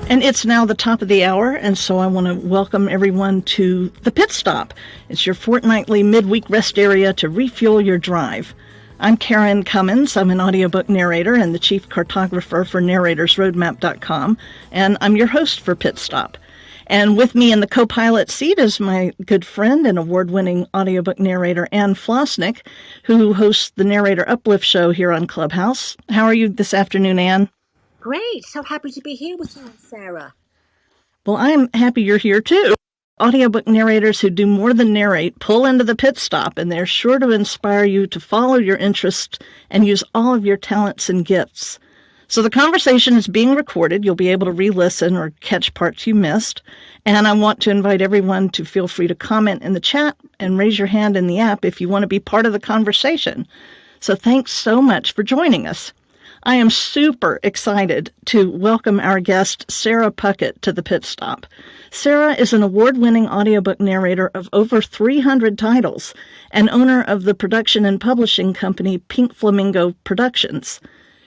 And it's now the top of the hour, and so I want to welcome everyone to The Pit Stop. It's your fortnightly midweek rest area to refuel your drive. I'm Karen Commins. I'm an audiobook narrator and the chief cartographer for narratorsroadmap.com, and I'm your host for Pit Stop. And with me in the co-pilot seat is my good friend and award-winning audiobook narrator Anne Flosnik, who hosts the Narrator Uplift show here on Clubhouse. How are you this afternoon, Anne? Great. So happy to be here with you and Sarah. Well, I'm happy you're here too. Audiobook narrators who do more than narrate pull into the pit stop, and they're sure to inspire you to follow your interests and use all of your talents and gifts. So the conversation is being recorded. You'll be able to re-listen or catch parts you missed. And I want to invite everyone to feel free to comment in the chat and raise your hand in the app if you want to be part of the conversation. So thanks so much for joining us. I am super excited to welcome our guest, Sarah Puckett, to the Pit Stop. Sarah is an award-winning audiobook narrator of over 300 titles and owner of the production and publishing company Pink Flamingo Productions.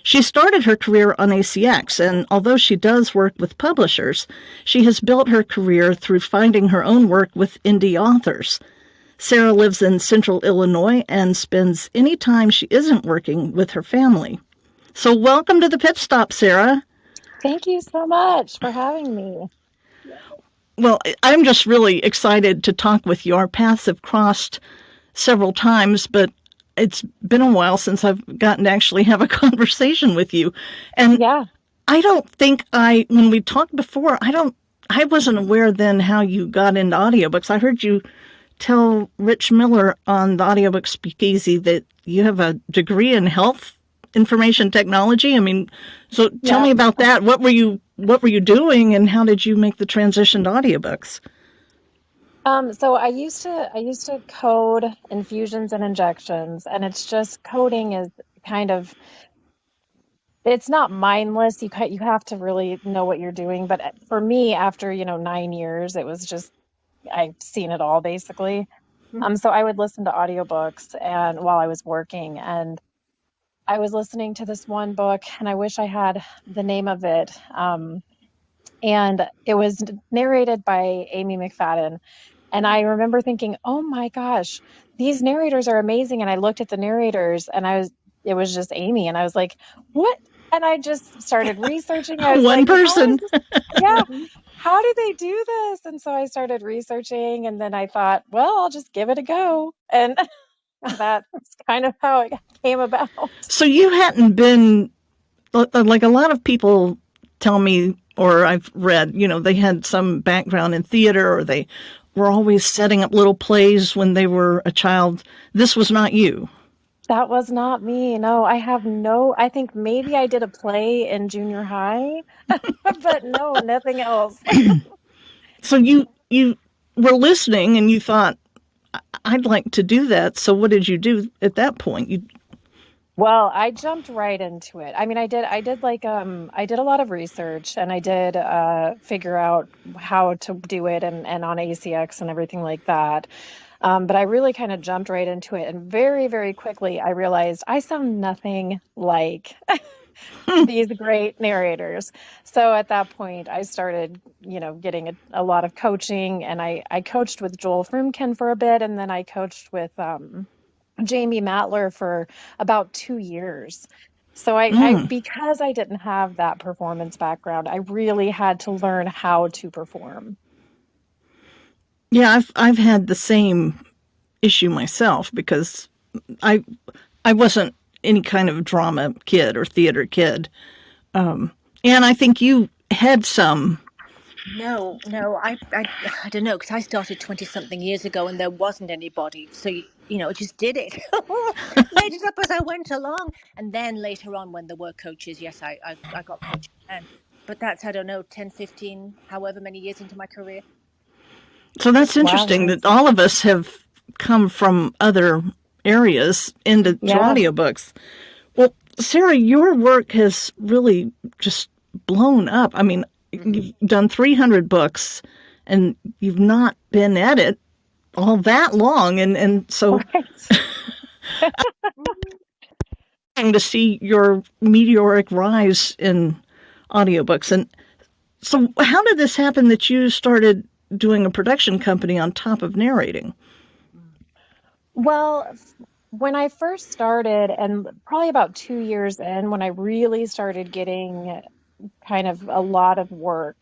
She started her career on ACX, and although she does work with publishers, she has built her career through finding her own work with indie authors. Sarah lives in Central Illinois and spends any time she isn't working with her family. So welcome to the Pit Stop, Sarah. Thank you so much for having me. Well, I'm just really excited to talk with you. Our paths have crossed several times, but it's been a while since I've gotten to actually have a conversation with you. And yeah. I don't think when we talked before, I wasn't aware then how you got into audiobooks. I heard you tell Rich Miller on the Audiobook Speakeasy that you have a degree in health information technology. I mean, so tell me about that. What were you doing, and how did you make the transition to audiobooks? So I used to code infusions and injections, and it's just coding is kind of, it's not mindless. You have to really know what you're doing. But for me, after 9 years, it was just, I've seen it all basically. So I would listen to audiobooks and while I was working, and I was listening to this one book, and I wish I had the name of it. And it was narrated by Amy McFadden. And I remember thinking, oh my gosh, these narrators are amazing. And I looked at the narrators, and it was just Amy. And I was like, what? And I just started researching. I was One person. How do they do this? And so I started researching, and then I thought, well, I'll just give it a go. And that's kind of how it came about. So you hadn't been, like a lot of people tell me, or I've read, they had some background in theater, or they were always setting up little plays when they were a child. This was not you. That was not me. No, I think maybe I did a play in junior high, but no, nothing else. So you were listening and you thought, I'd like to do that. So what did you do at that point? Well, I jumped right into it. I mean, I did a lot of research, and I did figure out how to do it and on ACX and everything like that. But I really kind of jumped right into it. And very, very quickly, I realized I sound nothing like these great narrators. So at that point, I started, getting a lot of coaching, and I coached with Joel Frumkin for a bit, and then I coached with Jamie Matler for about 2 years. So I because I didn't have that performance background, I really had to learn how to perform. Yeah, I've had the same issue myself, because I wasn't any kind of drama kid or theater kid. And I think you had some. No, I don't know, because I started 20-something years ago and there wasn't anybody. So, just did it. Made it up as I went along. And then later on, when there were coaches, yes, I got coaching then. But that's, I don't know, 10, 15, however many years into my career. So that's interesting that all of us have come from other areas into audiobooks. Well, Sarah, your work has really just blown up. I mean, you've done 300 books, and you've not been at it all that long. And so to see your meteoric rise in audiobooks. And So how did this happen that you started doing a production company on top of narrating? Well, when I first started, and probably about 2 years in, when I really started getting kind of a lot of work,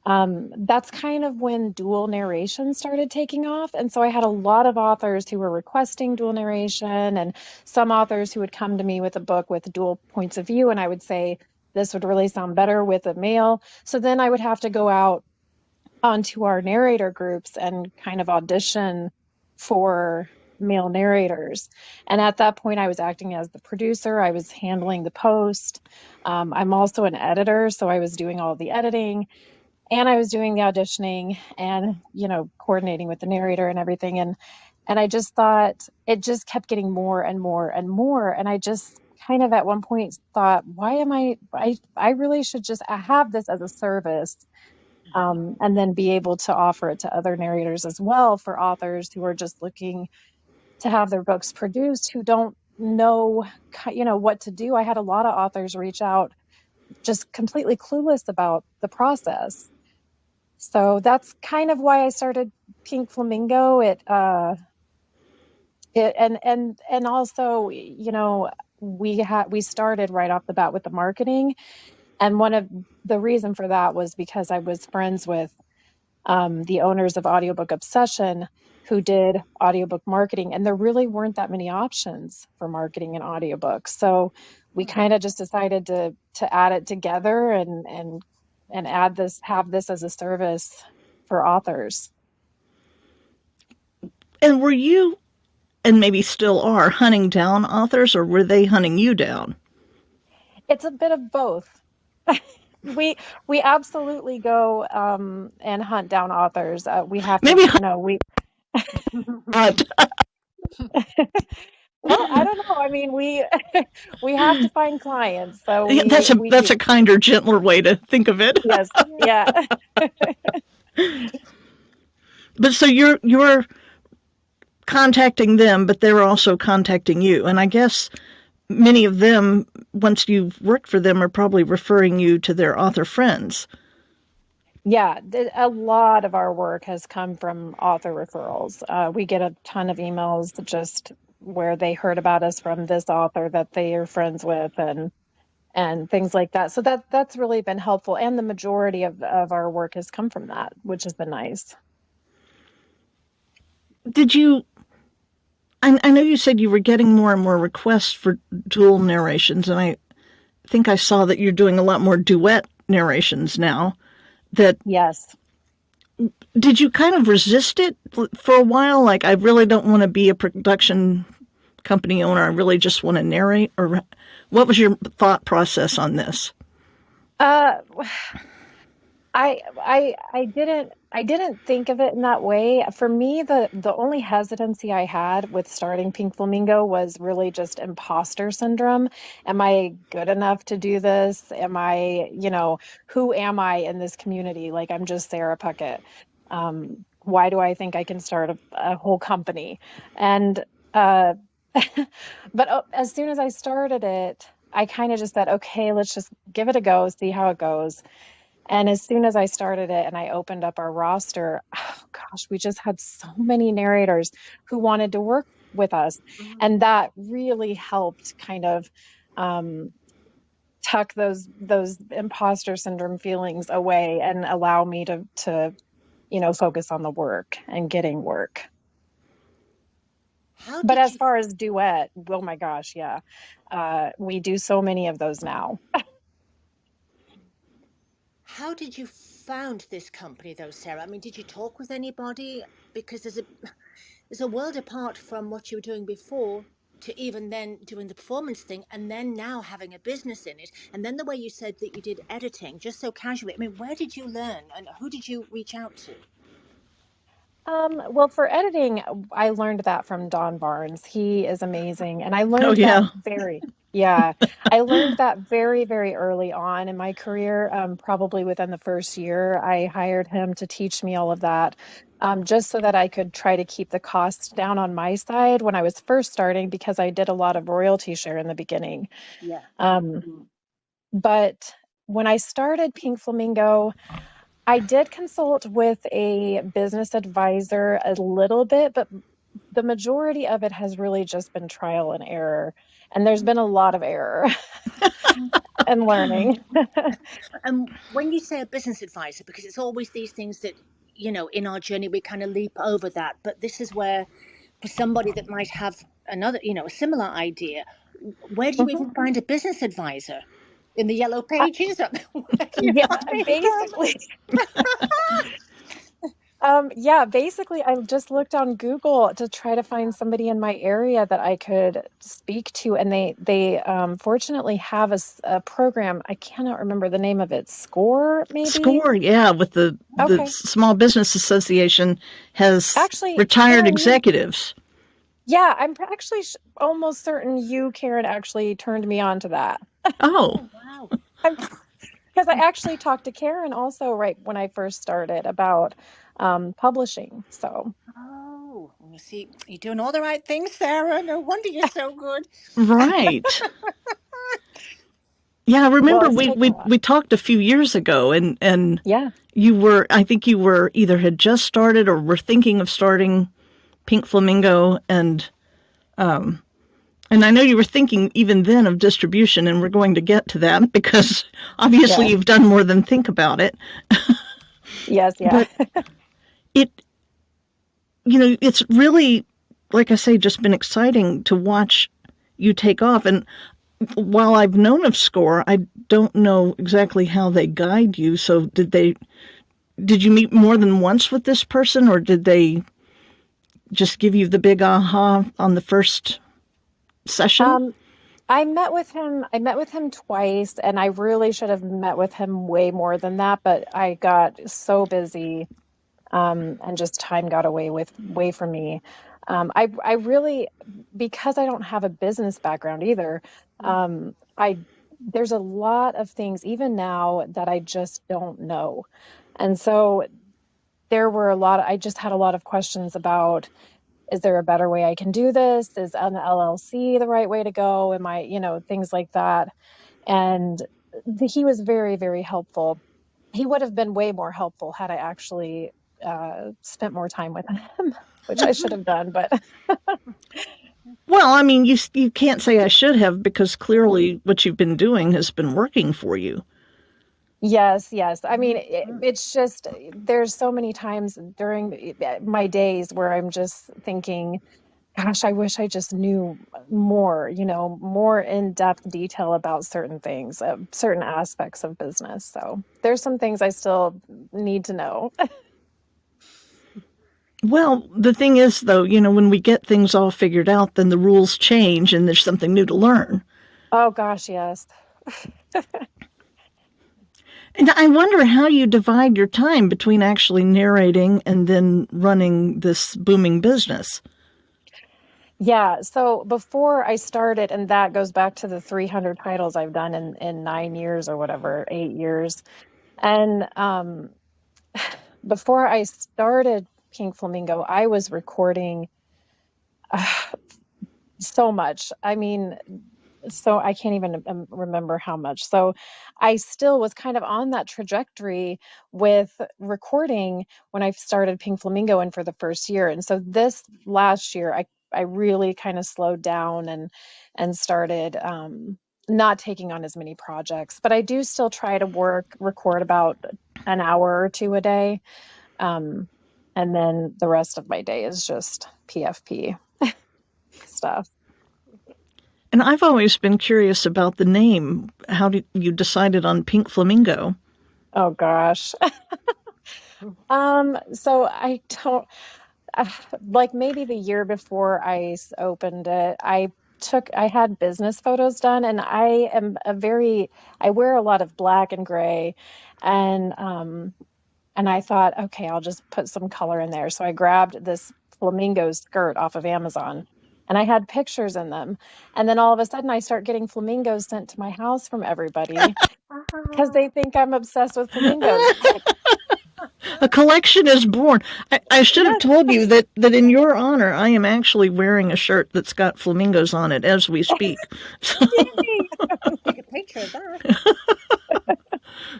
that's kind of when dual narration started taking off. And so I had a lot of authors who were requesting dual narration, and some authors who would come to me with a book with dual points of view, and I would say, this would really sound better with a male. So then I would have to go out onto our narrator groups and kind of audition for male narrators. And at that point, I was acting as the producer, I was handling the post. I'm also an editor, so I was doing all the editing and I was doing the auditioning and, coordinating with the narrator and everything. And I just thought it just kept getting more and more and more. And I just kind of at one point thought, why am I really should just have this as a service, and then be able to offer it to other narrators as well, for authors who are just looking to have their books produced, who don't know, what to do. I had a lot of authors reach out just completely clueless about the process. So that's kind of why I started Pink Flamingo. And also, we started right off the bat with the marketing, and one of the reason for that was because I was friends with the owners of Audiobook Obsession, who did audiobook marketing, and there really weren't that many options for marketing an audiobook. So we kind of just decided to add it together and have this as a service for authors. And were you, and maybe still are, hunting down authors, or were they hunting you down? It's a bit of both. We absolutely go and hunt down authors. We have to, Maybe we hunt. well, I don't know. I mean, we we have to find clients, so we That's a do. kinder, gentler way to think of it. Yes, yeah. But so you're contacting them, but they're also contacting you, and I guess many of them, once you've worked for them, are probably referring you to their author friends. Yeah, a lot of our work has come from author referrals. We get a ton of emails just where they heard about us from this author that they are friends with, and things like that. So that's really been helpful. And the majority of our work has come from that, which has been nice. Did you? I know you said you were getting more and more requests for dual narrations, and I think I saw that you're doing a lot more duet narrations now. That Yes. did you kind of resist it for a while? Like, I really don't want to be a production company owner. I really just want to narrate. Or what was your thought process on this? Uh, I didn't think of it in that way. For me, the only hesitancy I had with starting Pink Flamingo was really just imposter syndrome. Am I good enough to do this? Am I, who am I in this community? Like, I'm just Sarah Puckett. Why do I think I can start a whole company? And uh but as soon as I started it, I kind of just said, okay, let's just give it a go, see how it goes. And as soon as I started it and I opened up our roster, oh gosh, we just had so many narrators who wanted to work with us. And that really helped kind of um, tuck those imposter syndrome feelings away and allow me to focus on the work and getting work. How But did as you far as duet, oh my gosh, yeah. We do so many of those now. how did you found this company though, Sarah? I mean, did you talk with anybody? Because there's a world apart from what you were doing before to even then doing the performance thing and then now having a business in it. And then the way you said that you did editing just so casually. I mean, where did you learn and who did you reach out to? Well, for editing, I learned that from Don Barnes. He is amazing. And I Oh learned that yeah. yeah, I learned that very, very early on in my career. Probably within the first year, I hired him to teach me all of that, just so that I could try to keep the costs down on my side when I was first starting, because I did a lot of royalty share in the beginning. Yeah. Um, but when I started Pink Flamingo, I did consult with a business advisor a little bit, but the majority of it has really just been trial and error. And there's been a lot of error and learning. And when you say a business advisor, because it's always these things that, in our journey, we kind of leap over that. But this is where, for somebody that might have another, a similar idea, where do you Mhm. even find a business advisor? In the yellow pages? Where do you Yeah, find them? basically. Yeah, basically, I just looked on Google to try to find somebody in my area that I could speak to, and they fortunately have a program. I cannot remember the name of it. Score, maybe? Score, yeah, with the Okay. Small Business Association has Actually, retired Karen, executives. yeah, I'm actually almost certain you, Karen, actually turned me on to that. Oh, Oh, wow. Because I actually talked to Karen also right when I first started about publishing. So, Oh, you see, you're doing all the right things, Sarah. No wonder you're so good. right. Yeah, I well, remember it's we, taken a we, while. we talked a few years ago, and Yeah. I think you were either had just started or were thinking of starting Pink Flamingo, and I know you were thinking even then of distribution, and we're going to get to that because obviously Yeah. you've done more than think about it. Yes. Yeah. But it, it's really, like I say, just been exciting to watch you take off. And while I've known of Score, I don't know exactly how they guide you. So did you meet more than once with this person, or did they just give you the big aha on the first session? Um, I met with him. I met with him twice, and I really should have met with him way more than that, but I got so busy, and just time got way from me. I really, because I don't have a business background either, I there's a lot of things even now that I just don't know. And so there were I just had a lot of questions about, is there a better way I can do this? Is an LLC the right way to go? Am I, things like that. And he was very, very helpful. He would have been way more helpful had I actually spent more time with him, which I should have done. But Well, I mean, you can't say I should have because clearly what you've been doing has been working for you. yes, yes. I mean, it's just there's so many times during my days where I'm just thinking, gosh, I wish I just knew more, more in-depth detail about certain things, certain aspects of business. So there's some things I still need to know. Well, the thing is, though, when we get things all figured out, then the rules change and there's something new to learn. Oh gosh, yes. And I wonder how you divide your time between actually narrating and then running this booming business. Yeah. So before I started, and that goes back to the 300 titles I've done in 9 years or whatever, 8 years. And before I started Pink Flamingo, I was recording so much. I mean, so I can't even remember how much. So I still was kind of on that trajectory with recording when I started Pink Flamingo and for the first year. And so this last year, I really kind of slowed down and started not taking on as many projects. But I do still try to record about an hour or two a day. Um, and then the rest of my day is just PFP stuff. And I've always been curious about the name. How did you decided on Pink Flamingo? Oh gosh. So I don't like maybe the year before opened it, I had business photos done, and I wear a lot of black and gray, and I thought, okay, I'll just put some color in there. So I grabbed this flamingo skirt off of Amazon, and I had pictures in them. And then all of a sudden I start getting flamingos sent to my house from everybody because they think I'm obsessed with flamingos. A collection is born. I should have Yes. told you that in your honor, I am actually wearing a shirt that's got flamingos on it as we speak. So, Yay. Take a picture of that.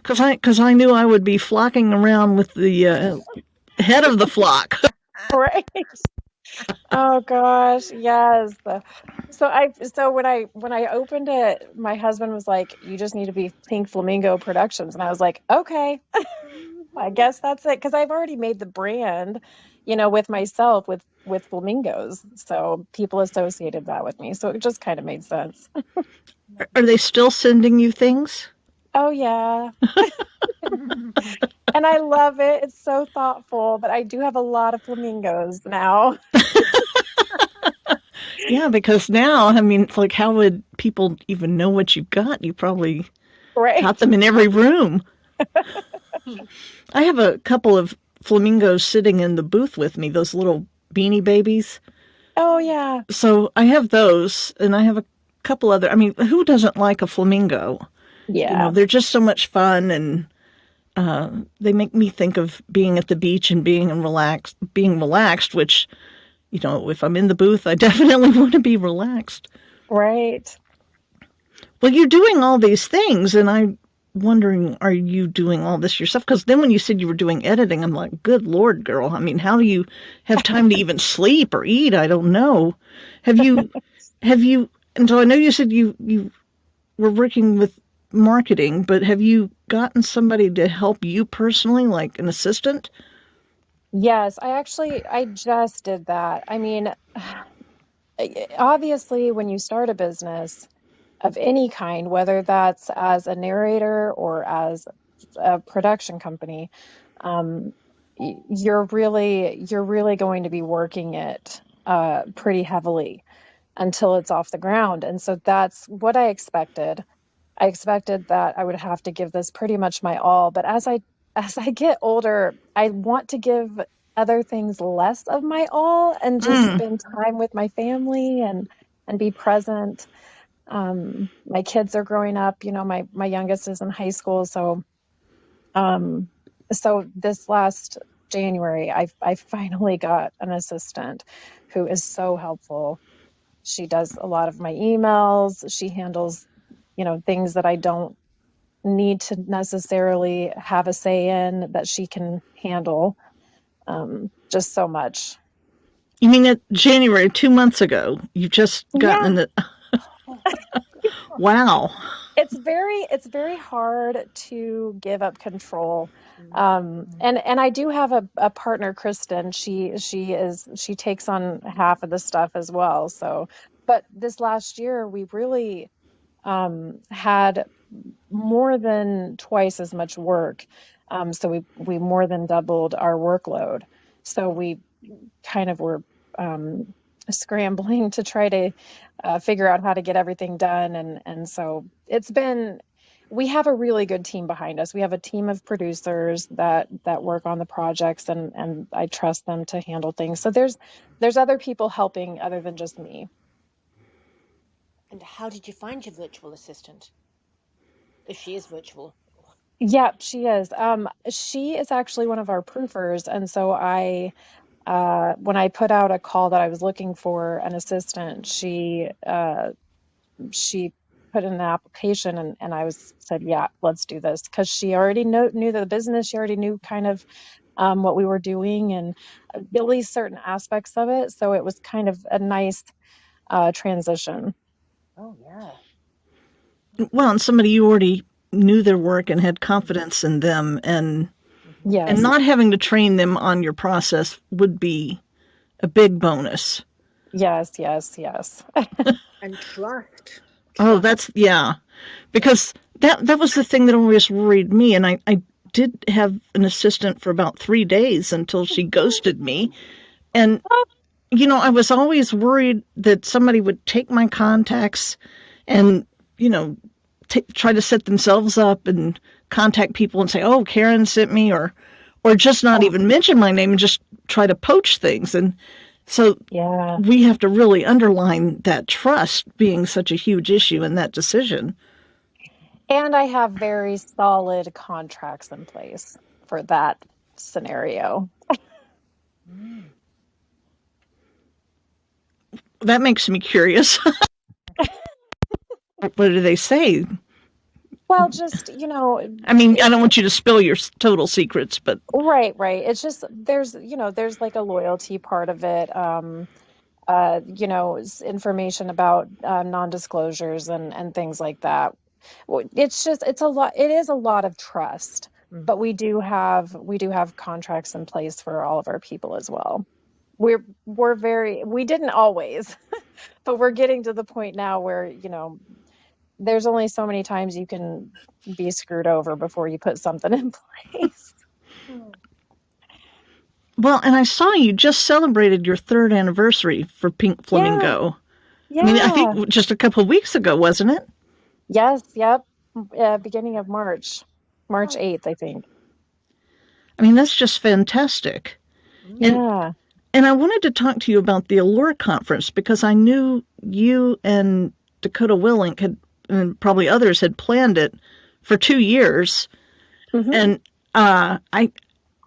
Because I knew I would be flocking around with the head of the flock. Right. Oh gosh, yes. So when I opened it, my husband was like, "You just need to be Pink Flamingo Productions," and I was like, "Okay, I guess that's it." Because I've already made the brand, with myself with flamingos, so people associated that with me. So it just kind of made sense. Are they still sending you things? Oh yeah, and I love it. It's so thoughtful, but I do have a lot of flamingos now. Yeah, because now, I mean, it's like, how would people even know what you've got? You probably got Right? them in every room. I have a couple of flamingos sitting in the booth with me, those little beanie babies. Oh yeah, So I have those, and I have a couple other. I mean, who doesn't like a flamingo? yeah, They're just so much fun, and they make me think of being at the beach and being relaxed. Which, if I'm in the booth, I definitely want to be relaxed. right. Well, you're doing all these things, and I'm wondering, are you doing all this yourself? Because then when you said you were doing editing, I'm like, good Lord, girl. I mean, how do you have time to even sleep or eat? I don't know. Have you, and so I know you said you were working with marketing, but have you gotten somebody to help you personally, like an assistant? Yes, I just did that. I mean, obviously, when you start a business of any kind, whether that's as a narrator or as a production company, um, you're really going to be working it pretty heavily until it's off the ground. And so that's what I expected. I expected that I would have to give this pretty much my all, but as I get older, I want to give other things less of my all and just Mm. spend time with my family and be present. My kids are growing up, my youngest is in high school, um so this last January I finally got an assistant who is so helpful. She does a lot of my emails. She handles, things that I don't need to necessarily have a say in that she can handle. Just so much. You mean that January, 2 months ago, you've just gotten Yeah, in the. Wow. it's very hard to give up control. And I do have a partner, Kristen. She takes on half of the stuff as well. So, but this last year we really had more than twice as much work. So we more than doubled our workload. So we kind of were scrambling to try to figure out how to get everything done, and so we have a really good team behind us. We have a team of producers that work on the projects, and I trust them to handle things. So there's other people helping other than just me. And how did you find your virtual assistant? If she is virtual. Yeah, she is. She is actually one of our proofers, and so when I put out a call that I was looking for an assistant, she put in an application, and I said, yeah, let's do this, because she already knew the business. She already knew kind of what we were doing, and at least certain aspects of it. So it was kind of a nice transition. Oh yeah. Well, and somebody you already knew their work and had confidence in them, and Yes, not having to train them on your process would be a big bonus. yes, yes, yes. And trust. Oh, Trust. that's yeah, Yeah. because that was the thing that always worried me, and I did have an assistant for about 3 days until she ghosted me, and I was always worried that somebody would take my contacts and you know try to set themselves up and contact people and say, "Oh, Karen sent me," or just not Oh, even mention my name and just try to poach things. And so yeah. we have to really underline that trust being such a huge issue in that decision. And I have very solid contracts in place for that scenario. Mm. That makes me curious. What do they say? Well, just, I mean, I it, don't want you to spill your total secrets, but right, right. It's just there's like a loyalty part of it. Information about non-disclosures and things like that. It's a lot. It is a lot of trust, but we do have contracts in place for all of our people as well. We didn't always, but we're getting to the point now where, there's only so many times you can be screwed over before you put something in place. well, and I saw you just celebrated your 3rd anniversary for Pink Yeah, Flamingo. I mean, I yeah. think just a couple of weeks ago, wasn't it? Yes, yep. Beginning of March 8th, I think. I mean, that's just fantastic. And Yeah. and I wanted to talk to you about the Allure conference because I knew you and Dakota Willink had, and probably others had planned it for 2 years, Hmm. and I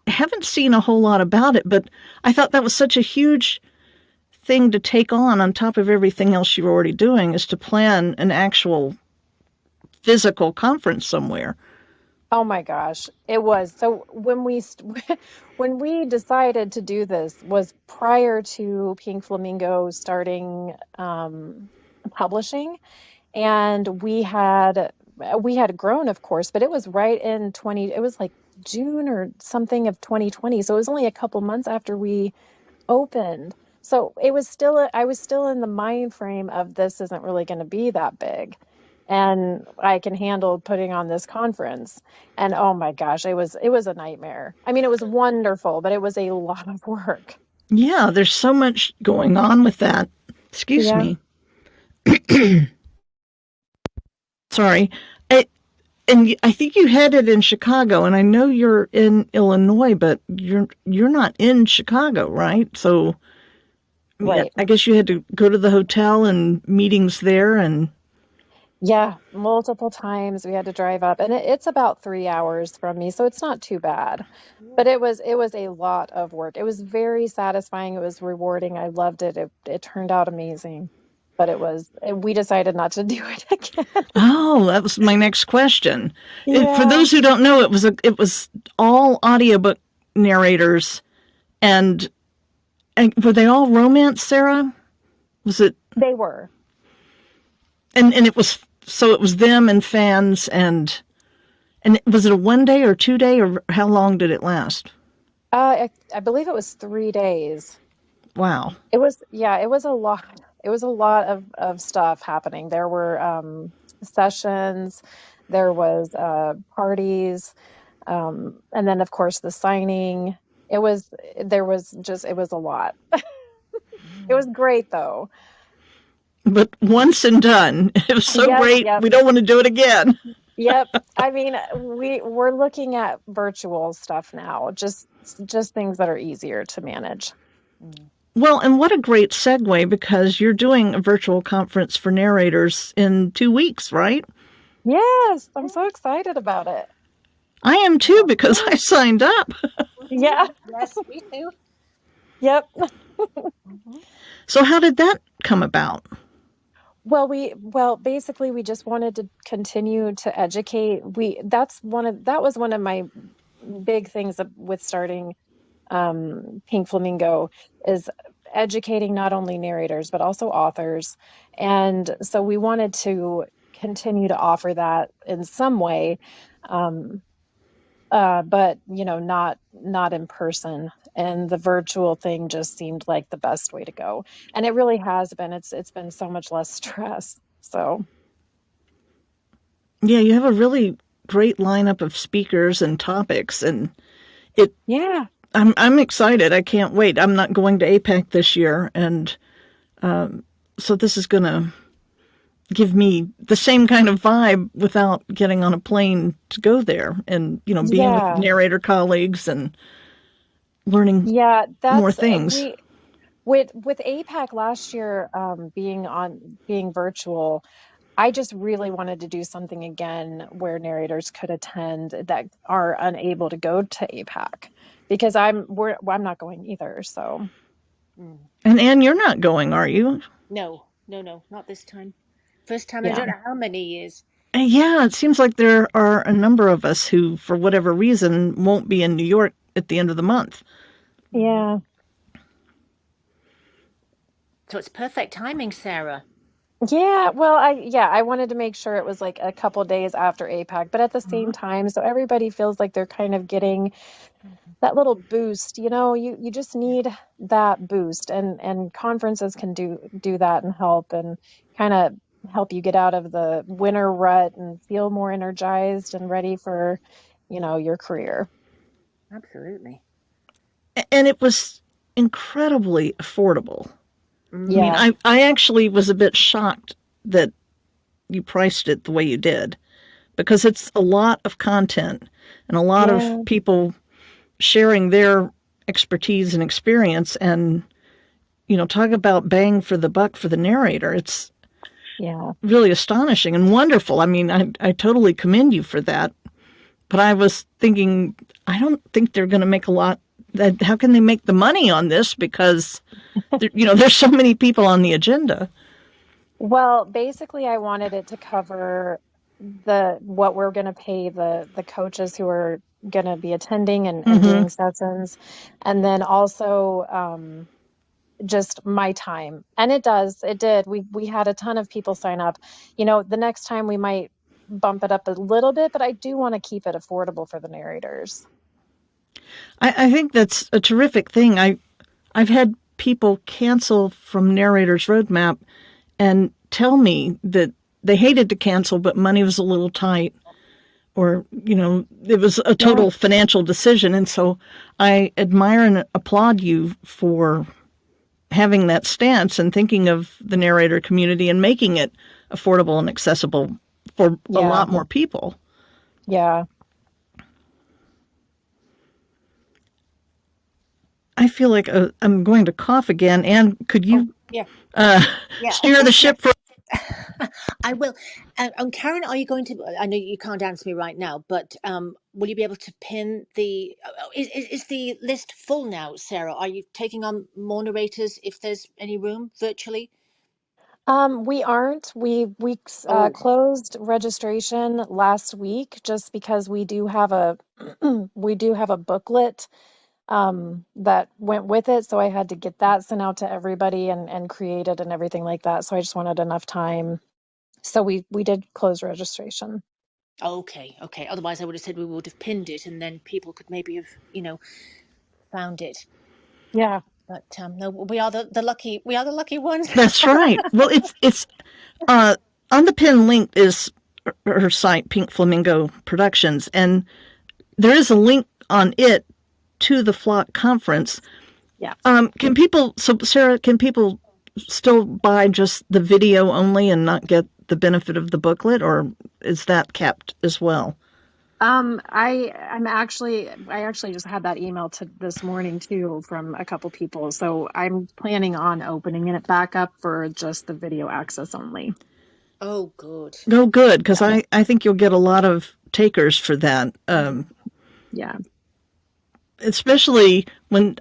haven't seen a whole lot about it, but I thought that was such a huge thing to take on top of everything else you're already doing, is to plan an actual physical conference somewhere. Oh my gosh, it was. So when we decided to do this was prior to Pink Flamingo starting publishing, and we had grown, of course, but it was right in 20, it was like June or something of 2020. So it was only a couple months after we opened. So I was still in the mind frame of this isn't really going to be that big. And I can handle putting on this conference. And oh my gosh, it was a nightmare. I mean, it was wonderful, but it was a lot of work. Yeah, there's so much going on with that. Excuse Yeah. me. Sorry. And I think you had it in Chicago, and I know you're in Illinois, but you're not in Chicago, right? So yeah, Right. I guess you had to go to the hotel and meetings there, and Yeah, multiple times we had to drive up, and it's about 3 hours from me, so it's not too bad. But it was a lot of work. It was very satisfying. It was rewarding. I loved it. It turned out amazing. But we decided not to do it again. oh, that was my next question. For Yeah, those who don't know, it was all audiobook narrators, and and were they all romance, Sarah? Was it? they were. And it was, so it was them and fans, and was it a 1 day or 2 day, or how long did it last? I believe it was 3 days. Wow. Yeah, it was a lot. It was a lot of stuff happening. There were sessions, there was parties, and then of course the signing. It was there was just it was a lot. It was great though. But once and done. It was so Yep, great. yep, We don't want to do it again. yep. I mean, we're looking at virtual stuff now, just things that are easier to manage. Well, and what a great segue, because you're doing a virtual conference for narrators in 2 weeks, right? Yes, I'm so excited about it. I am too, because I signed up. Yeah, Yes, me too. yep. So how did that come about? Well, basically we just wanted to continue to educate. That was one of my big things with starting Pink Flamingo, is educating not only narrators but also authors. And so we wanted to continue to offer that in some way. Um, but not in person, and the virtual thing just seemed like the best way to go, and it really has been. It's been so much less stress. So Yeah, you have a really great lineup of speakers and topics, and it yeah, I'm excited. I can't wait. I'm not going to APAC this year, and so this is going to give me the same kind of vibe without getting on a plane to go there, and being with yeah, narrator colleagues and learning yeah. more That's things. we with APAC last year, being virtual. I just really wanted to do something again where narrators could attend that are unable to go to APAC, because I'm not going either. So And Anne, you're not going, are you? No, no, no, not this time. First time in I Yeah. don't know how many years. Yeah, it seems like there are a number of us who, for whatever reason, won't be in New York at the end of the month. Yeah. So it's perfect timing, Sarah. Yeah, well, I wanted to make sure it was like a couple days after APAC, but at the same time, so everybody feels like they're kind of getting that little boost. You just need that boost, and conferences can do that and help and kind of help you get out of the winter rut and feel more energized and ready for, your career. Absolutely. And it was incredibly affordable. I mean, Yeah. I actually was a bit shocked that you priced it the way you did because it's a lot of content and a lot of Yeah. people sharing their expertise and experience. And, talk about bang for the buck for the narrator. It's Yeah. really astonishing and wonderful. I mean, I totally commend you for that. But I was thinking, I don't think they're going to make a lot. How can they make the money on this? Because, there's so many people on the agenda. Well, basically, I wanted it to cover the what we're going to pay the coaches who are going to be attending and Mm-hmm. doing sessions, and then also just my time. And it did. We had a ton of people sign up. The next time we might bump it up a little bit, but I do want to keep it affordable for the narrators. I think that's a terrific thing. I've had people cancel from Narrator's Roadmap and tell me that they hated to cancel, but money was a little tight, or it was a Yeah. total financial decision. And so I admire and applaud you for having that stance and thinking of the narrator community and making it affordable and accessible for a Yeah. lot more people. Yeah. I feel like I'm going to cough again. Anne, could you yeah. steer the ship for? I will. Karen, are you going to? I know you can't answer me right now, but will you be able to pin the? Is the list full now, Sarah? Are you taking on more narrators if there's any room virtually? We aren't. We closed registration last week just because we do have a we do have a booklet that went with it. So I had to get that sent out to everybody and create it and everything like that. So I just wanted enough time. So we did close registration. Okay. Otherwise, I would have said we would have pinned it, and then people could maybe have, found it. Yeah. But no, we are the lucky ones. That's right. Well, it's on the pin link is her site, Pink Flamingo Productions, and there is a link on it to the Flock conference. Yeah. Can people? So, Sarah, can people still buy just the video only and not get the benefit of the booklet, or is that kept as well? I actually just had that email to this morning too from a couple people. So I'm planning on opening it back up for just the video access only. Oh, good. Oh, good, because Yeah. I think you'll get a lot of takers for that. Yeah. Especially when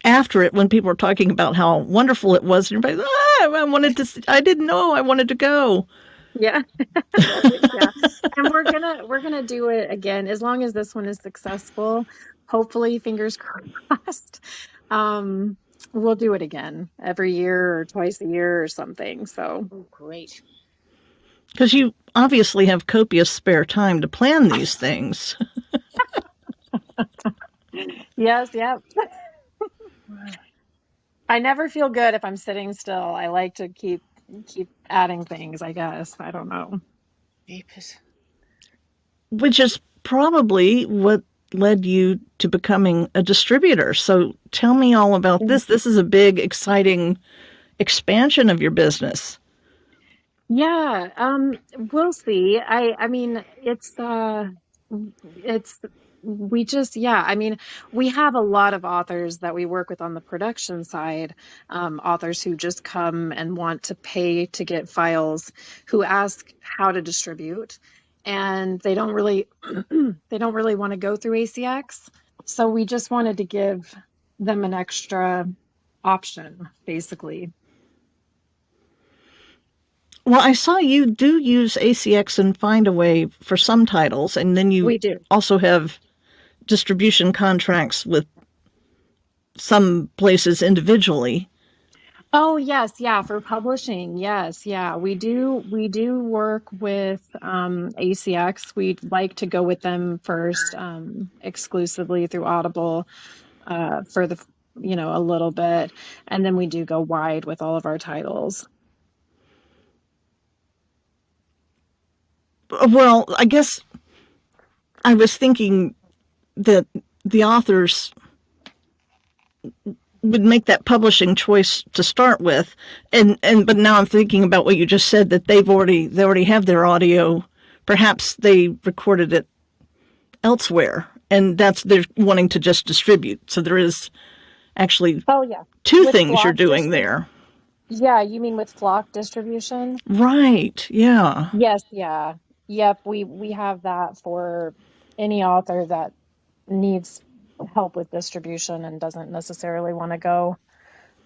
after it, when people are talking about how wonderful it was, and everybody's, I didn't know, I wanted to go. Yeah. Yeah. And we're gonna do it again as long as this one is successful. Hopefully, fingers crossed. Um, we'll do it again every year or twice a year or something. So Oh, great. Because you obviously have copious spare time to plan these things. yes, yep. I never feel good if I'm sitting still. I like to keep adding things, I guess. I don't know. Jeepers. Which is probably what led you to becoming a distributor. So tell me all about this. This is a big, exciting expansion of your business. Yeah, we'll see. I mean, it's we just yeah, I mean, we have a lot of authors that we work with on the production side, authors who just come and want to pay to get files, who ask how to distribute, and they don't really they don't really want to go through ACX. So we just wanted to give them an extra option, basically. Well, I saw you do use ACX and Findaway for some titles, and then you We do. also have distribution contracts with some places individually. Oh, yes, yeah, for publishing. Yes, yeah. We do work with ACX. We'd like to go with them first, exclusively through Audible, for the, a little bit, and then we do go wide with all of our titles. Well, I guess I was thinking that the authors would make that publishing choice to start with, and but now I'm thinking about what you just said, that they already have their audio. Perhaps they recorded it elsewhere, and they're wanting to just distribute. So there is actually Oh, yeah. two With things you're Flock doing there. Yeah, you mean with Flock distribution? Right, yeah. Yes, yeah. Yep, we have that for any author that needs help with distribution and doesn't necessarily want to go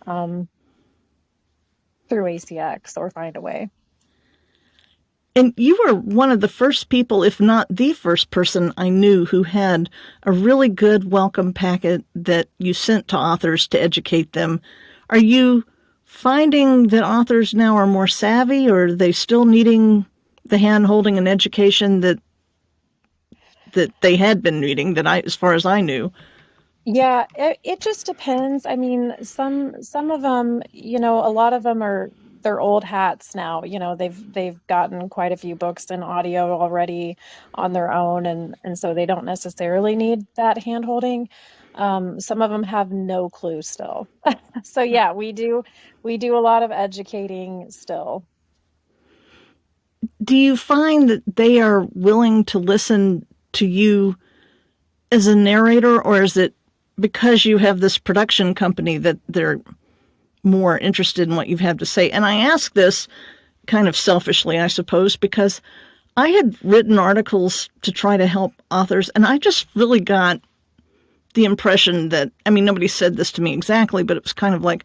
um, through ACX or find a way. And you were one of the first people, if not the first person I knew who had a really good welcome packet that you sent to authors to educate them. Are you finding that authors now are more savvy, or are they still needing the hand-holding and education that they had been needing, as far as I knew? Yeah, it just depends. I mean, some of them, a lot of them they're old hats now. They've gotten quite a few books in audio already on their own, and so they don't necessarily need that hand holding. Some of them have no clue still. So yeah, we do a lot of educating still. Do you find that they are willing to listen to you as a narrator, or is it because you have this production company that they're more interested in what you have to say? And I ask this kind of selfishly, I suppose, because I had written articles to try to help authors, and I just really got the impression that, I mean, nobody said this to me exactly, but it was kind of like,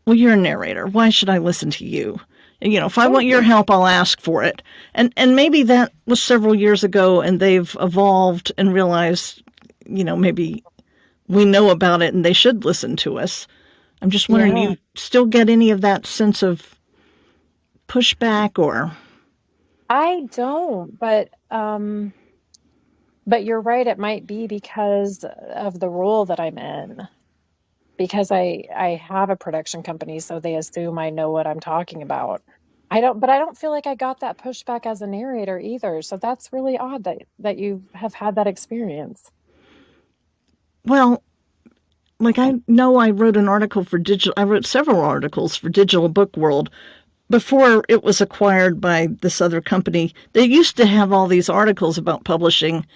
well, you're a narrator. Why should I listen to you? And, if I want your help, I'll ask for it. And maybe that was several years ago, and they've evolved and realized, maybe we know about it and they should listen to us. I'm just wondering, do Yeah, you still get any of that sense of pushback, or? I don't, but you're right, it might be because of the role that I'm in. Because I have a production company, so they assume I know what I'm talking about. But I don't feel like I got that pushback as a narrator either. So that's really odd that you have had that experience. Well, like, I know I wrote an article for digital, I wrote several articles for Digital Book World before it was acquired by this other company. They used to have all these articles about publishing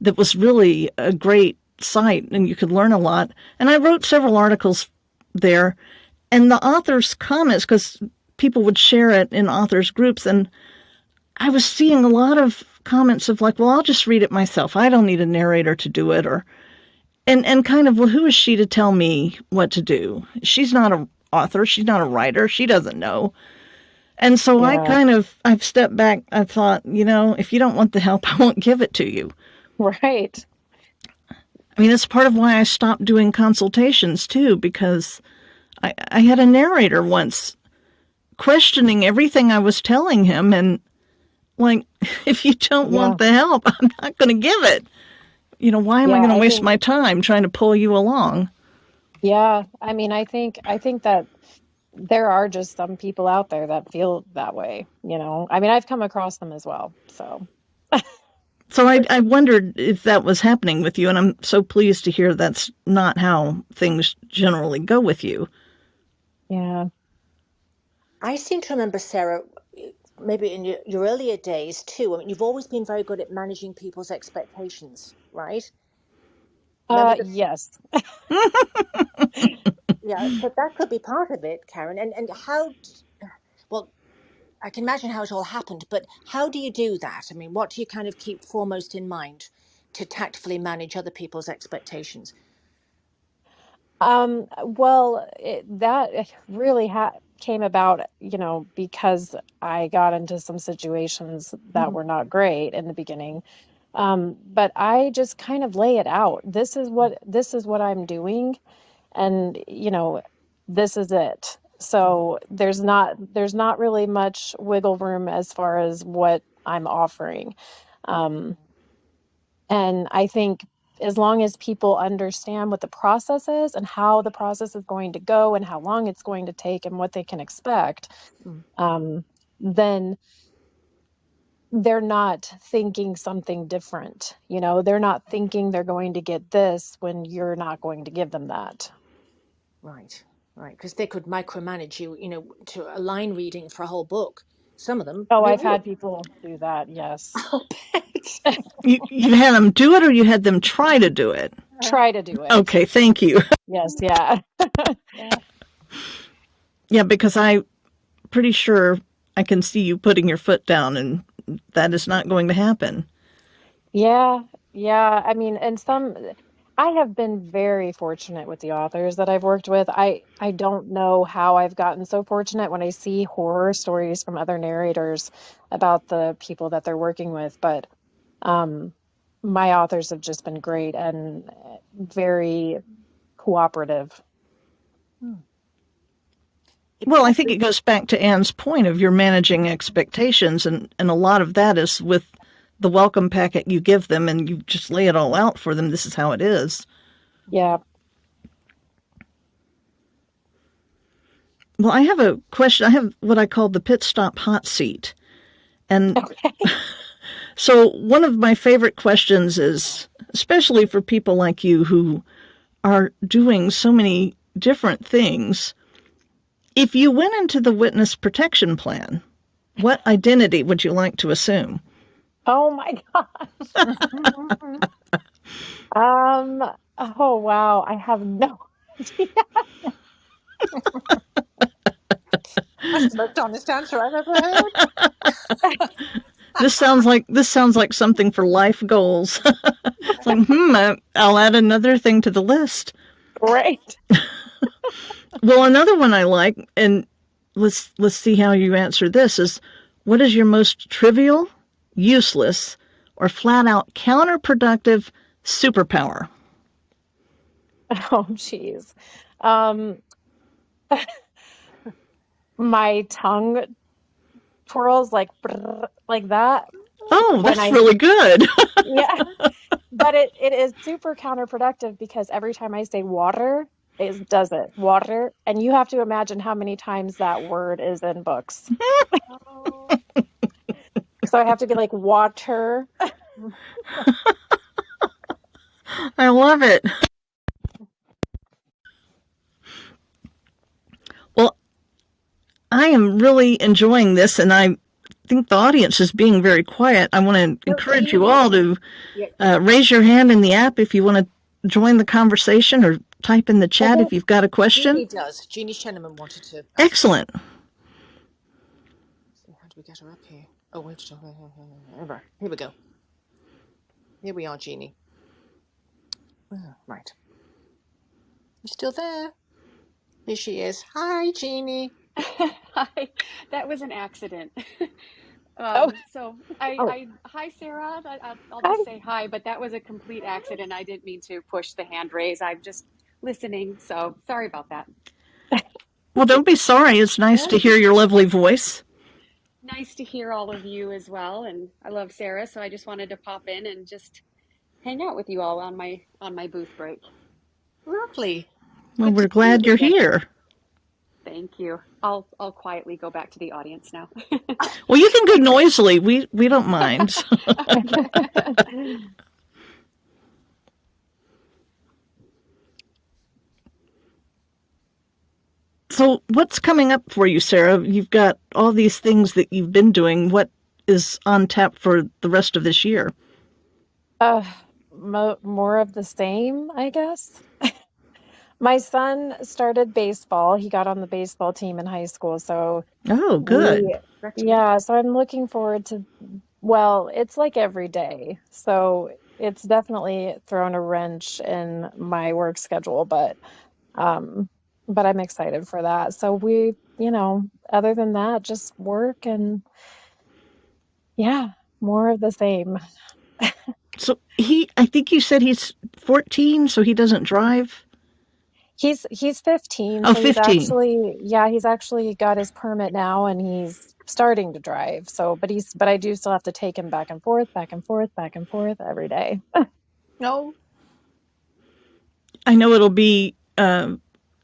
that was really a great site, and you could learn a lot. And I wrote several articles there, and the authors' comments, because people would share it in authors' groups, and I was seeing a lot of comments of like, well, I'll just read it myself. I don't need a narrator to do it, or and kind of, well, who is she to tell me what to do? She's not an author. She's not a writer. She doesn't know. And so Yeah, I've stepped back. I thought, if you don't want the help, I won't give it to you. right. I mean, that's part of why I stopped doing consultations too, because I had a narrator once questioning everything I was telling him, and like, if you don't Yeah, want the help, I'm not going to give it. Why am I yeah. going to I waste think my time trying to pull you along? yeah. I mean, I think that there are just some people out there that feel that way. I mean, I've come across them as well. So So I wondered if that was happening with you, and I'm so pleased to hear that's not how things generally go with you. yeah. I seem to remember, Sarah, maybe in your earlier days too. I mean, you've always been very good at managing people's expectations, right? Remember the, Yes. yeah, so that could be part of it, Karen. And well, I can imagine how it all happened, but how do you do that? I mean, what do you kind of keep foremost in mind to tactfully manage other people's expectations? Well, that really came about, because I got into some situations that were not great in the beginning. But I just kind of lay it out. This is what I'm doing, and this is it. So there's not really much wiggle room as far as what I'm offering. Um, and I think as long as people understand what the process is and how the process is going to go and how long it's going to take and what they can expect, then they're not thinking something different. They're not thinking they're going to get this when you're not going to give them that. Right, right. Because they could micromanage you, to a line reading for a whole book. Some of them, Oh, they I've would. had people do that. Yes. I'll bet. You had them do it, or you had them try to do it? Try to do it. Okay, thank you. Yes. Yeah. Yeah, because I'm pretty sure I can see you putting your foot down, and that is not going to happen. Yeah. Yeah. I mean, I have been very fortunate with the authors that I've worked with. I don't know how I've gotten so fortunate when I see horror stories from other narrators about the people that they're working with, but um, my authors have just been great and very cooperative. It Well, I think it probably, goes back to Anne's point of you're managing expectations, and a lot of that is with the welcome packet you give them, and you just lay it all out for them. This is how it is. Yeah. Well, I have a question. I have what I call the pit stop hot seat. And Okay. so one of my favorite questions is, especially for people like you who are doing so many different things, if you went into the witness protection plan, what identity would you like to assume? Oh my gosh. Oh wow. I have no idea. that's the most honest answer I've ever heard. This sounds like something for life goals. It's like, I'll add another thing to the list. Right. Well, another one I like, and let's see how you answer this, is what is your most trivial, useless, or flat out counterproductive superpower? Oh geez. Um, my tongue twirls like brrr, like that Oh, when that's I really good. yeah, but it is super counterproductive because every time I say water, it does it. Water, and you have to imagine how many times that word is in books. Oh. So I have to be like water. I love it. Well, I am really enjoying this, and I think the audience is being very quiet. I want to No, encourage Jeannie you wants all to. to Yeah, raise your hand in the app if you want to join the conversation, or type in the chat Okay. if you've got a question. Jeannie does. Jeannie Sheneman wanted to ask. Excellent. How do we get her up here? Oh, wait. Here we go. Here we are, Jeannie. Right. You still there? Here she is. Hi, Jeannie. Hi, that was an accident. Oh, So oh, hi Sarah. I'll hi. just say hi, but that was a complete accident. I didn't mean to push the hand raise. I'm just listening, so sorry about that. Well, don't be sorry. It's nice to hear your lovely voice. Nice to hear all of you as well, and I love Sarah, so I just wanted to pop in and just hang out with you all on my booth break. Lovely. Well, Good to we're see you glad you're again. here. Thank you. I'll quietly go back to the audience now. Well, you can go noisily. We don't mind. Okay. So, what's coming up for you, Sarah? You've got all these things that you've been doing. What is on tap for the rest of this year? Uh, more of the same, I guess. My son started baseball. He got on the baseball team in high school, so Oh, good. we, Congratulations. yeah, so I'm looking forward to, well, it's like every day. So it's definitely thrown a wrench in my work schedule, um, but I'm excited for that. So other than that, just work and yeah, more of the same. So I think you said he's 14, so he doesn't drive? He's 15, Oh, so he's 15. actually, yeah, he's actually got his permit now and he's starting to drive. So, but I do still have to take him back and forth, back and forth, back and forth every day. No. I know it'll be kind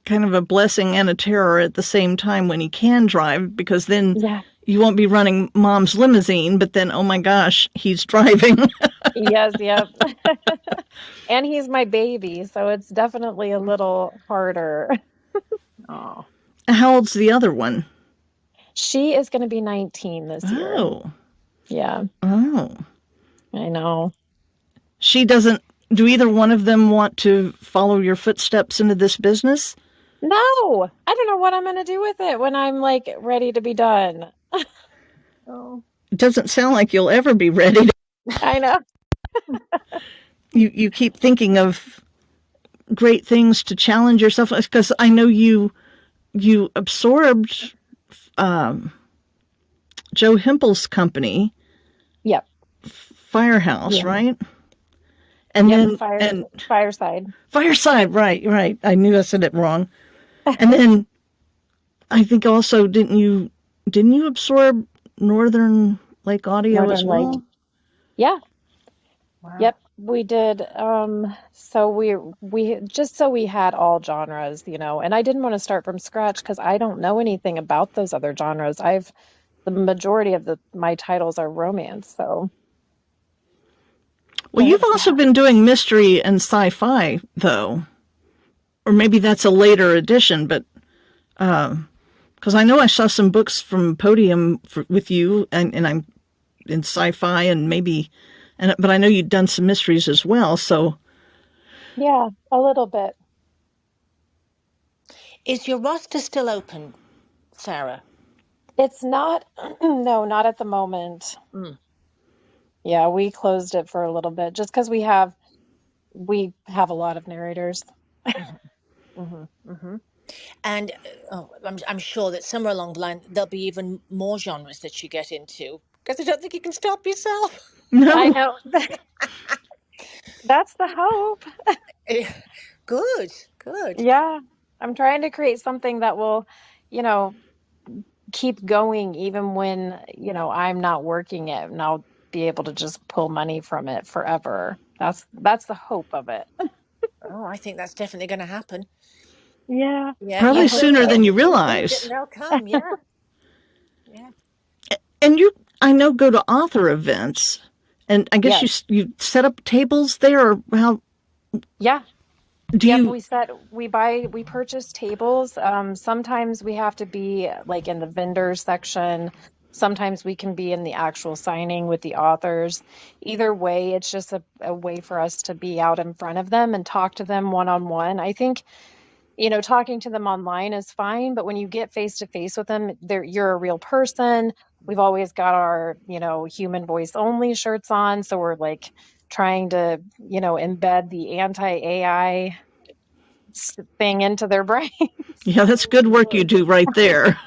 of a blessing and a terror at the same time when he can drive, because then Yeah. you won't be running mom's limousine, but then, oh my gosh, he's driving. Yes, yep. And he's my baby, so it's definitely a little harder. Oh. How old's the other one? She is going to be 19 this year. Oh, Yeah, oh. I know. She doesn't, do either one of them want to follow your footsteps into this business? No, I don't know what I'm going to do with it when I'm like ready to be done. Oh. It doesn't sound like you'll ever be ready. I know. You keep thinking of great things to challenge yourself, because I know you absorbed um, Joe Himple's company, Yep. Firehouse, Yeah. right? And Yep. then and Fireside. Fireside, right. I knew I said it wrong. And then I think also didn't you absorb Northern Lake Audio as Northern Lake. well? Yeah. Wow. Yep. We did. So we just so we had all genres, and I didn't want to start from scratch because I don't know anything about those other genres. The majority of my titles are romance, so. Well, But you've also yeah. been doing mystery and sci-fi, though, or maybe that's a later edition. But because I know I saw some books from Podium with you, and I'm in sci-fi and maybe, but I know you'd done some mysteries as well. So Yeah, a little bit. Is your roster still open, Sarah? It's not, no, not at the moment. Mm. Yeah, we closed it for a little bit just because we have a lot of narrators. Mm-hmm. Mm-hmm. Mm-hmm. And I'm sure that somewhere along the line there'll be even more genres that you get into, because I don't think you can stop yourself. I no, know. That's the hope. Good, good. Yeah. I'm trying to create something that will, you know, keep going even when, I'm not working it and I'll be able to just pull money from it forever. That's the hope of it. Oh, I think that's definitely going to happen. Yeah, Yeah, I probably you hope build sooner it, than so. you you build it, and realize. they'll come. Yeah, yeah. And you, I know, go to author events, and I guess Yes. you set up tables there, or how Yeah. do Yep, you? we purchase tables. Sometimes we have to be like in the vendor section. Sometimes we can be in the actual signing with the authors. Either way, it's just a way for us to be out in front of them and talk to them one on one. I think, talking to them online is fine, but when you get face to face with them, you're a real person. We've always got our, human voice only shirts on, so we're like trying to, embed the anti-AI thing into their brain. Yeah, that's good work you do right there.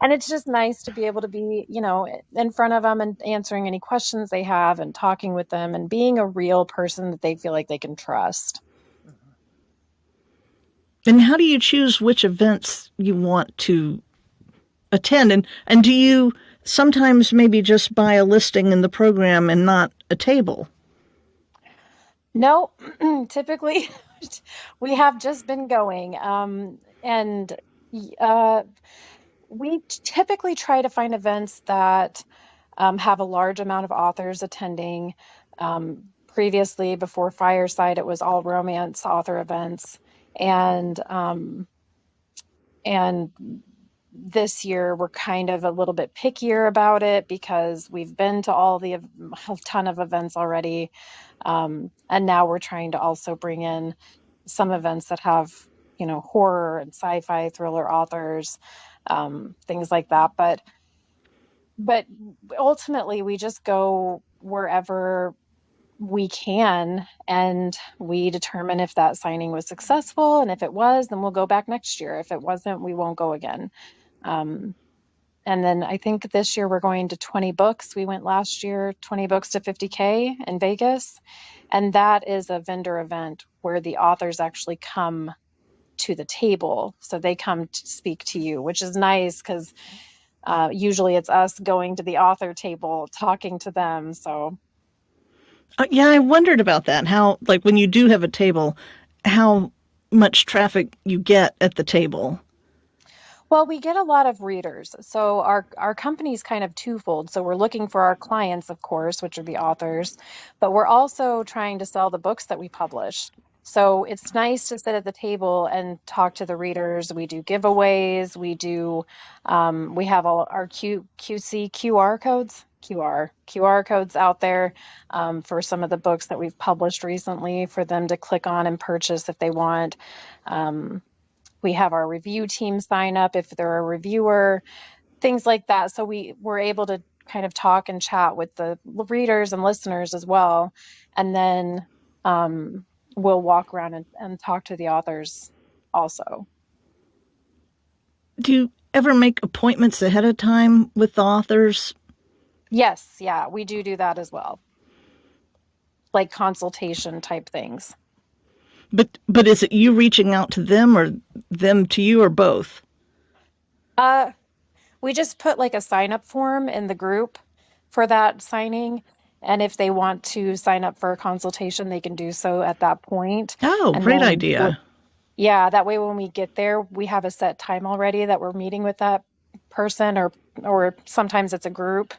And it's just nice to be able to be, in front of them and answering any questions they have and talking with them and being a real person that they feel like they can trust. And how do you choose which events you want to attend? And do you sometimes maybe just buy a listing in the program and not a table? No, typically we have just been going. And uh, we typically try to find events that have a large amount of authors attending. Previously, before Fireside, it was all romance author events. And this year we're kind of a little bit pickier about it because we've been to a ton of events already, and now we're trying to also bring in some events that have horror and sci-fi thriller authors, things like that. But ultimately we just go wherever we can, and we determine if that signing was successful. And if it was, then we'll go back next year. If it wasn't, we won't go again. Um, and then I think this year we're going to 20 books. We went last year, 20 books to 50K in Vegas. And that is a vendor event where the authors actually come to the table. So they come to speak to you, which is nice because usually it's us going to the author table, talking to them. So Yeah, I wondered about that. How, like, when you do have a table, how much traffic you get at the table. well, we get a lot of readers. So our company's kind of twofold. So we're looking for our clients, of course, which are the authors, but we're also trying to sell the books that we publish. So it's nice to sit at the table and talk to the readers. We do giveaways. We have all our QC QR codes, QR codes out there for some of the books that we've published recently for them to click on and purchase if they want. Um, we have our review team sign up if they're a reviewer, things like that. So we were able to kind of talk and chat with the readers and listeners as well. And then we'll walk around and talk to the authors also. Do you ever make appointments ahead of time with the authors? Yes, yeah, we do that as well. Like consultation type things. But is it you reaching out to them or them to you or both? We just put like a sign up form in the group for that signing. And if they want to sign up for a consultation, they can do so at that point. Oh, And great then, idea. yeah, that way when we get there, we have a set time already that we're meeting with that person, or sometimes it's a group.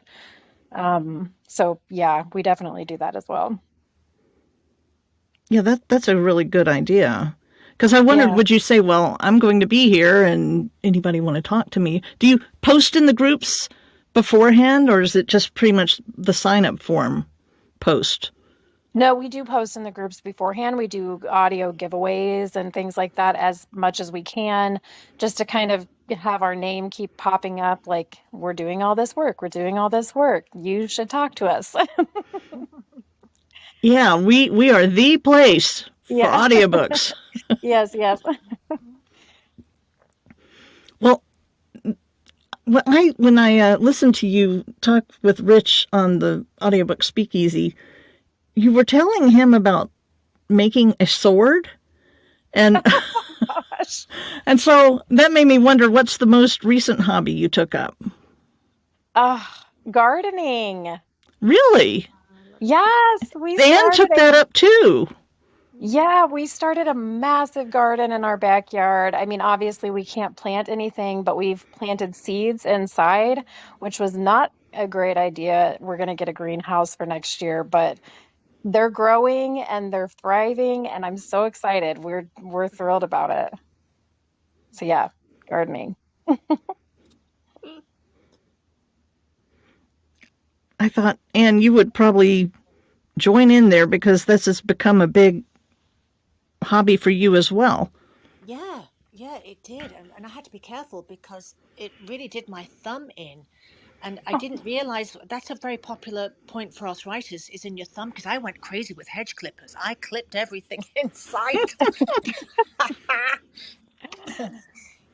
So yeah, we definitely do that as well. Yeah, that's a really good idea. Because I wondered, Yeah. would you say, well, I'm going to be here and anybody want to talk to me? Do you post in the groups beforehand or is it just pretty much the sign up form post? No, we do post in the groups beforehand. We do audio giveaways and things like that as much as we can, just to kind of have our name keep popping up like we're doing all this work. We're doing all this work. You should talk to us. Yeah, we are the place for Yeah. audiobooks. Yes, yes. Well, when I listened to you talk with Rich on the audiobook Speakeasy, you were telling him about making a sword, and Gosh. and so that made me wonder, what's the most recent hobby you took up? Gardening. Really? Yes, we Dan started took that up too. we started a massive garden in our backyard. I mean, obviously we can't plant anything, but we've planted seeds inside, which was not a great idea. We're going to get a greenhouse for next year, but they're growing and they're thriving, and I'm so excited. We're thrilled about it. So yeah, gardening. I thought, Anne, you would probably join in there because this has become a big hobby for you as well. Yeah, it did. And I had to be careful because it really did my thumb in. And I didn't realize that's a very popular point for arthritis is in your thumb because I went crazy with hedge clippers. I clipped everything in sight.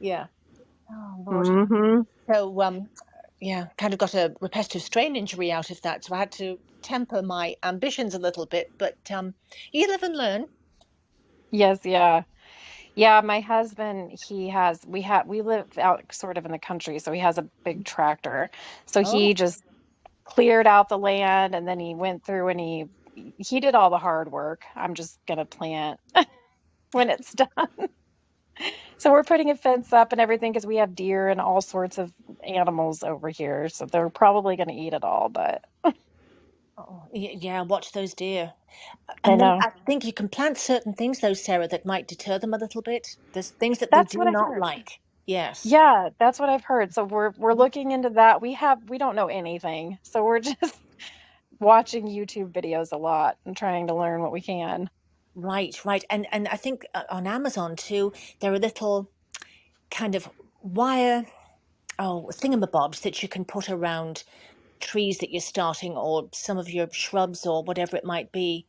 Yeah. Oh, Lord. Hmm. So, yeah, kind of got a repetitive strain injury out of that. So I had to temper my ambitions a little bit. But you live and learn. Yes, yeah. Yeah, my husband, we live out sort of in the country, so he has a big tractor. So he Oh, just cleared out the land and then he went through and he did all the hard work. I'm just gonna plant when it's done. So we're putting a fence up and everything because we have deer and all sorts of animals over here. So they're probably gonna eat it all, but oh, yeah, watch those deer. I And then know. I think you can plant certain things, though, Sarah, that might deter them a little bit. There's things that they That's do what I've not heard. like. Yes. Yeah, that's what I've heard. So we're looking into that. We don't know anything. So we're just watching YouTube videos a lot and trying to learn what we can. Right, right. And I think on Amazon too, there are little kind of wire, oh, thingamabobs that you can put around trees that you're starting or some of your shrubs or whatever it might be.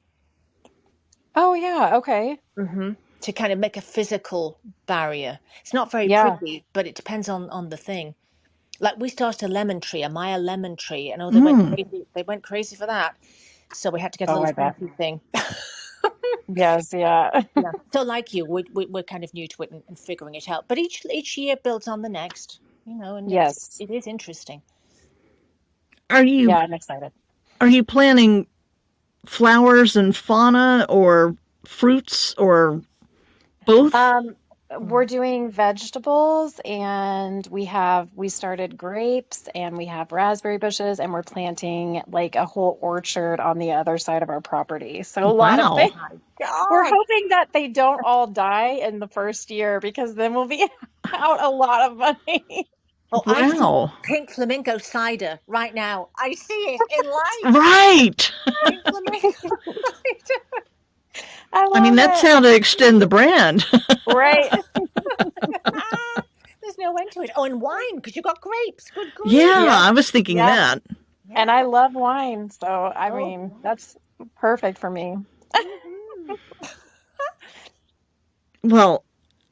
Oh, yeah. Okay. To kind of make a physical barrier. It's not very Yeah. pretty, but it depends on the thing. Like we started a lemon tree, a Maya lemon tree, and they went Mm. crazy. They went crazy for that. So we had to get a Oh, little I bet. fancy thing. Yes. Yeah. Yeah. So like you, we're kind of new to it and figuring it out. But each year builds on the next, and Yes. it is interesting. Are you Yeah. I'm excited. planting flowers and fauna or fruits or both? We're doing vegetables, and we started grapes, and we have raspberry bushes, and we're planting like a whole orchard on the other side of our property. So a lot of Wow. things. Oh my We're God. hoping that they don't all die in the first year, because then we'll be out a lot of money. Oh, I see Wow. pink flamingo cider right now. I see it in life. Right. Pink flamingo cider. I I mean, love that's how it. to extend the brand. Right. There's no end to it. Oh, and wine, because you've got grapes. Good Yeah, grief. Yep. I was thinking Yep. that. And Yeah. I love wine, so I Oh, mean, yeah. that's perfect for me. Hmm. Well,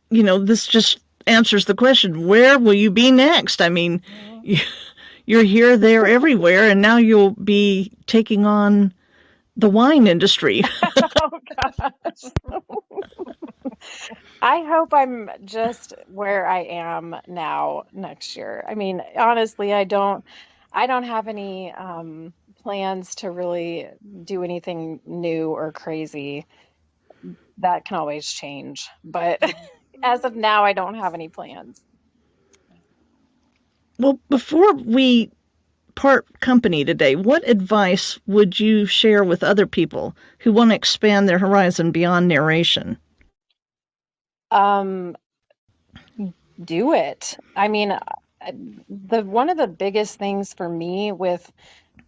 this just answers the question, where will you be next? I mean, you're here, there, everywhere, and now you'll be taking on the wine industry. Oh gosh. I hope I'm just where I am now next year. I mean, honestly, I don't have any plans to really do anything new or crazy. That can always change, but as of now, I don't have any plans. Well, before we part company today, what advice would you share with other people who want to expand their horizon beyond narration? Um, do it. I mean, the one of the biggest things for me with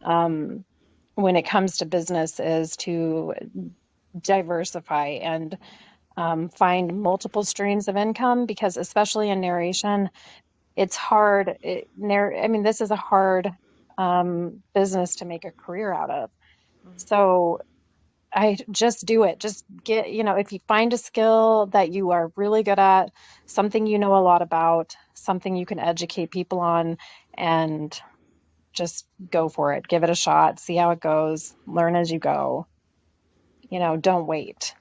um, when it comes to business is to diversify and find multiple streams of income, because especially in narration, it's hard. I mean, this is a hard business to make a career out of. So I just do it. Just get, if you find a skill that you are really good at, something you know a lot about, something you can educate people on, and just go for it. Give it a shot, see how it goes, learn as you go. Don't wait.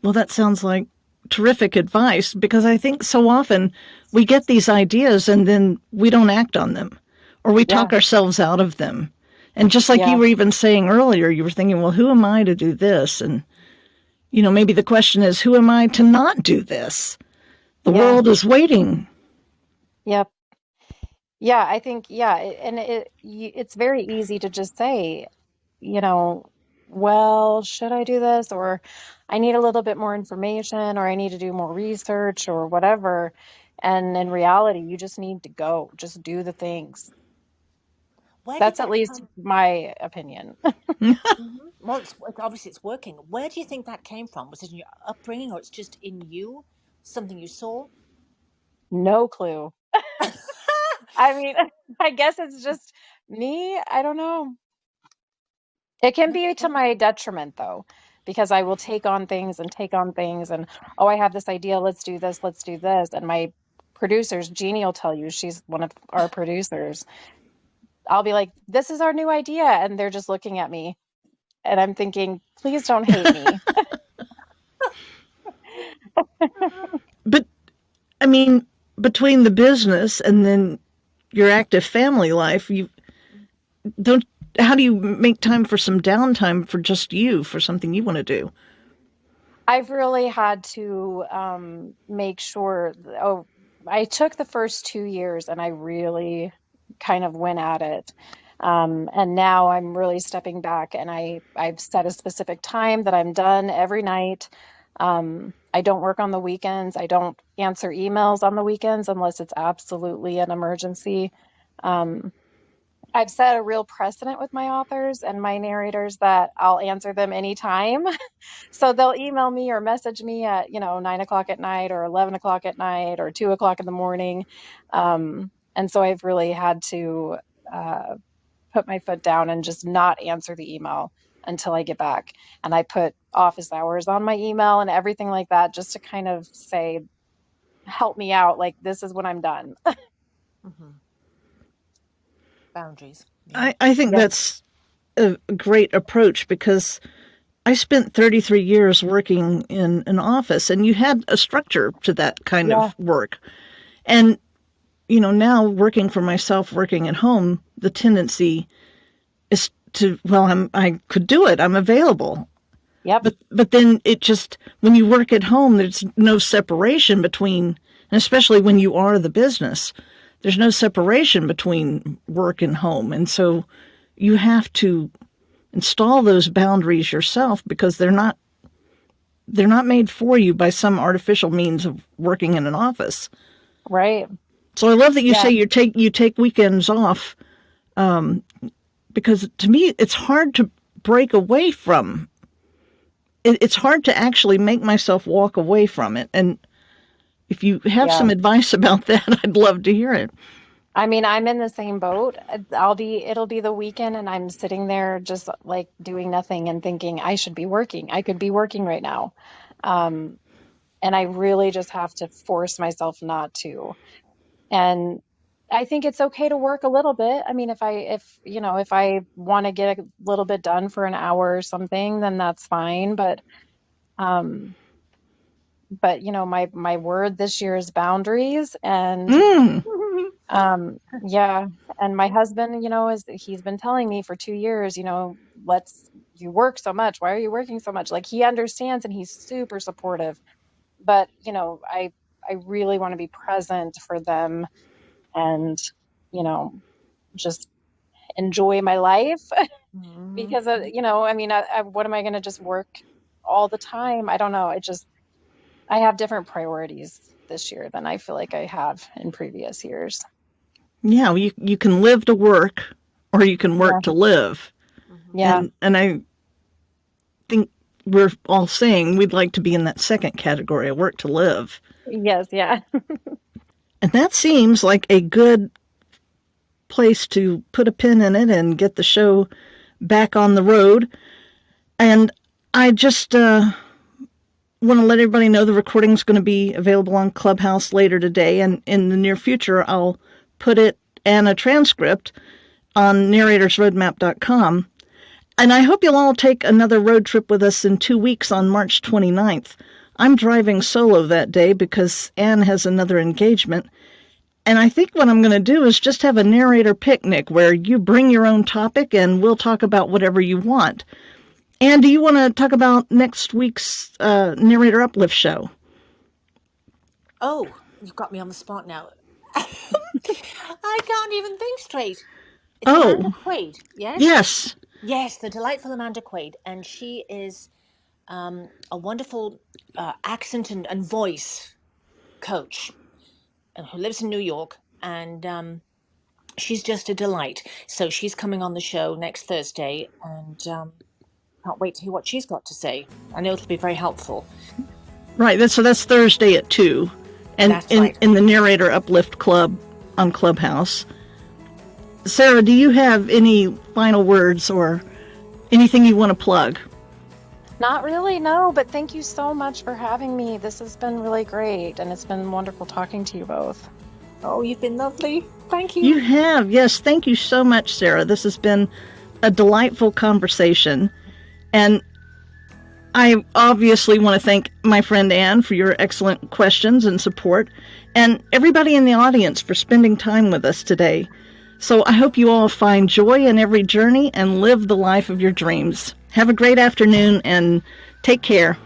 Well, that sounds like terrific advice, because I think so often we get these ideas and then we don't act on them, or we Yeah, talk ourselves out of them. And just like you yeah, were even saying earlier, you were thinking, well, who am I to do this? And, maybe the question is, who am I to not do this? The yeah, world is waiting. yep. Yeah, I think, yeah, it's very easy to just say, you know, well, should I do this? Or I need a little bit more information, or I need to do more research, or whatever. And in reality, you just need to go, just do the things. Where did That's at that least come? my opinion. Well, obviously it's working. Where do you think that came from? Was it in your upbringing, or it's just in you, something you saw? No clue. I mean, I guess it's just me. I don't know. It can be to my detriment, though, because I will take on things and take on things, and oh, I have this idea. Let's do this. Let's do this. And my producers, Jeannie will tell you, she's one of our producers. I'll be like, "This is our new idea," and they're just looking at me, and I'm thinking, "Please don't hate me." But, I mean, between the business and then your active family life, you don't. How do you make time for some downtime for just you, for something you want to do? I've really had to make sure. Oh, I took the first 2 years and I really kind of went at it. And now I'm really stepping back, and I've set a specific time that I'm done every night. I don't work on the weekends. I don't answer emails on the weekends unless it's absolutely an emergency. Um, I've set a real precedent with my authors and my narrators that I'll answer them anytime. So they'll email me or message me at, 9 o'clock at night, or 11 o'clock at night, or 2 o'clock in the morning. And so I've really had to put my foot down and just not answer the email until I get back. And I put office hours on my email and everything like that, just to kind of say, help me out. Like, this is when I'm done. Mm-hmm. Boundaries. Yeah. I think Yeah. that's a great approach, because I spent 33 years working in an office, and you had a structure to that kind Yeah. of work. And, now working for myself, working at home, the tendency is to, I could do it. I'm available. Yep. But then it just, when you work at home, there's no separation between, and especially when you are the business, there's no separation between work and home. And so you have to install those boundaries yourself, because they're not made for you by some artificial means of working in an office. Right. So I love that you Yeah. say you take weekends off, because to me it's hard to break away from. It's hard to actually make myself walk away from it. And if you have Yeah. some advice about that, I'd love to hear it. I mean, I'm in the same boat. It'll be the weekend and I'm sitting there just like doing nothing and thinking I should be working. I could be working right now. Um, and I really just have to force myself not to. And I think it's okay to work a little bit. I mean, if I want to get a little bit done for an hour or something, then that's fine. Um, my word this year is boundaries. And Mm. yeah. And my husband, he's been telling me for 2 years, you work so much. Why are you working so much? Like, he understands and he's super supportive. But, I really want to be present for them and, you know, just enjoy my life Mm-hmm. because, I mean, what am I going to just work all the time? I don't know. I have different priorities this year than I feel like I have in previous years. Yeah, you can live to work, or you can Yeah. work to live. Mm-hmm. Yeah. And I think we're all saying we'd like to be in that second category, work to live. Yes. Yeah. And that seems like a good place to put a pin in it and get the show back on the road. And I just want to let everybody know the recording is going to be available on Clubhouse later today, and in the near future I'll put it and a transcript on narratorsroadmap.com. And I hope you'll all take another road trip with us in 2 weeks on March 29th. I'm driving solo that day because Anne has another engagement. And I think what I'm going to do is just have a narrator picnic where you bring your own topic and we'll talk about whatever you want. Anne, do you want to talk about next week's Narrator Uplift show? Oh, you've got me on the spot now. I can't even think straight. It's Amanda Oh, Quaid, yes? yes. Yes, the delightful Amanda Quaid. And she is a wonderful accent and voice coach who lives in New York. And she's just a delight. So she's coming on the show next Thursday, and can't wait to hear what she's got to say. I know it'll be very helpful. Right, so that's Thursday at 2. And That's right. in the Narrator Uplift Club on Clubhouse. Sarah, do you have any final words or anything you want to plug? Not really, no, but thank you so much for having me. This has been really great, and it's been wonderful talking to you both. Oh, you've been lovely. Thank you. You have, yes. Thank you so much, Sarah. This has been a delightful conversation. And I obviously want to thank my friend Anne for your excellent questions and support, and everybody in the audience for spending time with us today. So I hope you all find joy in every journey and live the life of your dreams. Have a great afternoon and take care.